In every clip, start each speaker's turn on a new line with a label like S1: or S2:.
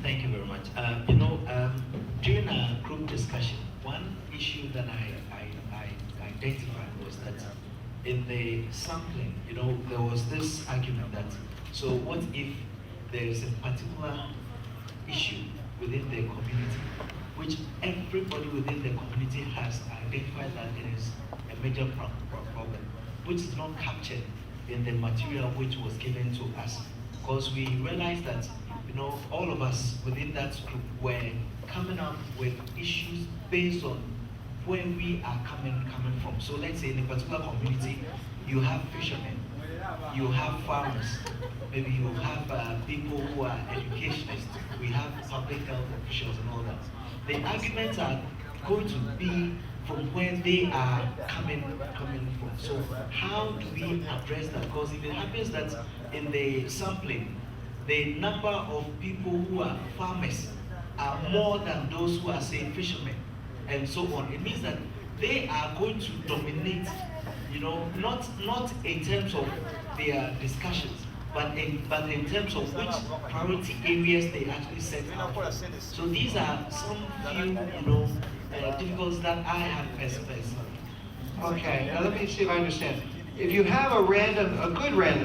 S1: Thank you very much. During our group discussion, one issue that I identified was that in the sampling, there was this argument that, so what if there is a particular issue within the community, which everybody within the community has identified that it is a major problem, which is not captured in the material which was given to us. Because we realized that, all of us within that group were coming up with issues based on where we are coming from. So let's say in a particular community, you have fishermen, you have farmers, maybe you have people who are educationists, we have public health officials and all that. The arguments are going to be from where they are coming from. So how do we address that? Because if it happens that in the sampling, the number of people who are farmers are more than those who are, say, fishermen, and so on, it means that they are going to dominate, not in terms of their discussions, but in terms of which priority areas they actually set out. So these are some few, difficulties that I have personally.
S2: Okay, now let me see if I understand. If you have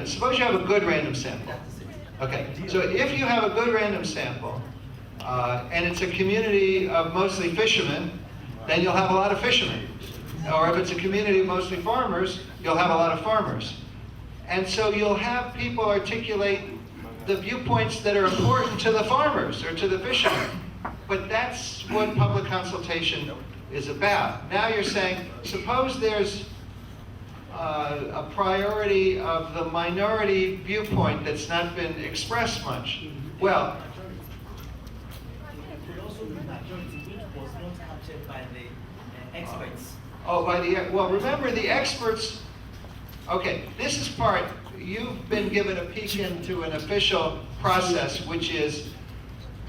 S2: suppose you have a good random sample. Okay, so if you have a good random sample, and it's a community of mostly fishermen, then you'll have a lot of fishermen. Or if it's a community of mostly farmers, you'll have a lot of farmers. And so you'll have people articulate the viewpoints that are important to the farmers or to the fishermen. But that's what public consultation is about. Now you're saying, suppose there's a priority of the minority viewpoint that's not been expressed much. Well,
S1: it could also be majority, which was not captured by the experts.
S2: Well, remember the experts. Okay, this is part, you've been given a peek into an official process, which is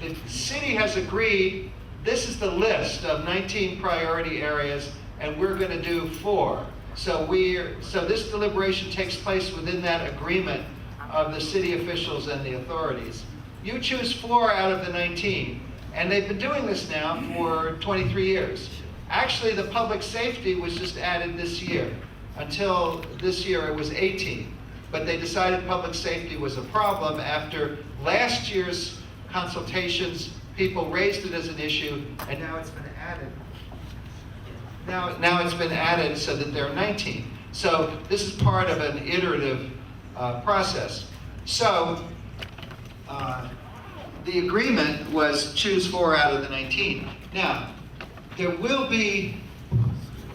S2: the city has agreed, this is the list of 19 priority areas, and we're going to do 4. So this deliberation takes place within that agreement of the city officials and the authorities. You choose 4 out of the 19, and they've been doing this now for 23 years. Actually, the public safety was just added this year. Until this year, it was 18. But they decided public safety was a problem after last year's consultations. People raised it as an issue, and now it's been added. Now it's been added so that there are 19. So this is part of an iterative process. So the agreement was choose 4 out of the 19. Now, there will be,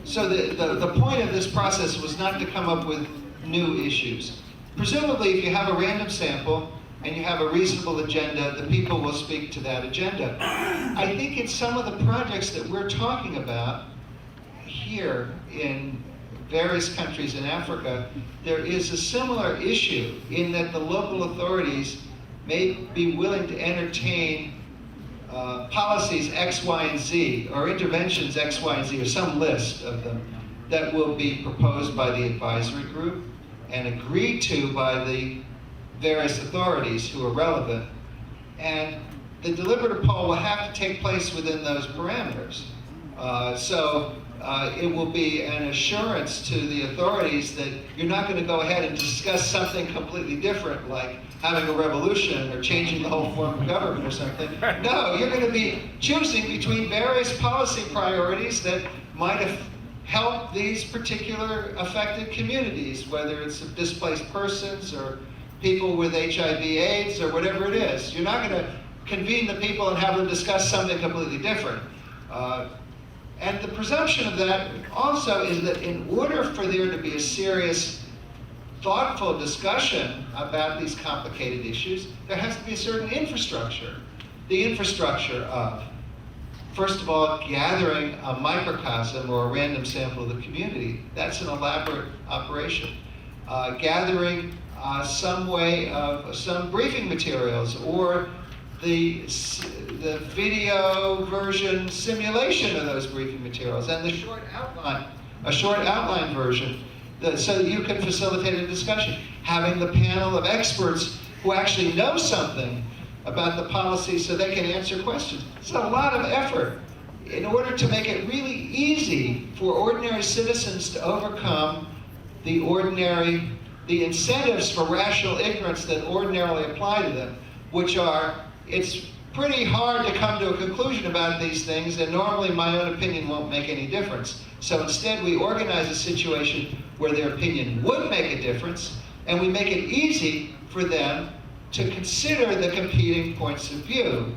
S2: so the point of this process was not to come up with new issues. Presumably, if you have a random sample and you have a reasonable agenda, the people will speak to that agenda. I think in some of the projects that we're talking about here in various countries in Africa, there is a similar issue in that the local authorities may be willing to entertain policies X, Y, and Z, or interventions X, Y, and Z, or some list of them that will be proposed by the advisory group and agreed to by the various authorities who are relevant. And the deliberative poll will have to take place within those parameters. It will be an assurance to the authorities that you're not going to go ahead and discuss something completely different, like having a revolution or changing the whole form of government or something. No, you're going to be choosing between various policy priorities that might have helped these particular affected communities, whether it's displaced persons or people with HIV/AIDS or whatever it is. You're not going to convene the people and have them discuss something completely different. And the presumption of that also is that in order for there to be a serious, thoughtful discussion about these complicated issues, there has to be a certain infrastructure. The infrastructure of, first of all, gathering a microcosm or a random sample of the community. That's an elaborate operation. Gathering some way of some briefing materials or the video version simulation of those briefing materials and the short outline version so that you can facilitate a discussion. Having the panel of experts who actually know something about the policy so they can answer questions. It's a lot of effort in order to make it really easy for ordinary citizens to overcome the incentives for rational ignorance that ordinarily apply to them, which are, it's pretty hard to come to a conclusion about these things, and normally my own opinion won't make any difference. So instead we organize a situation where their opinion would make a difference, and we make it easy for them to consider the competing points of view.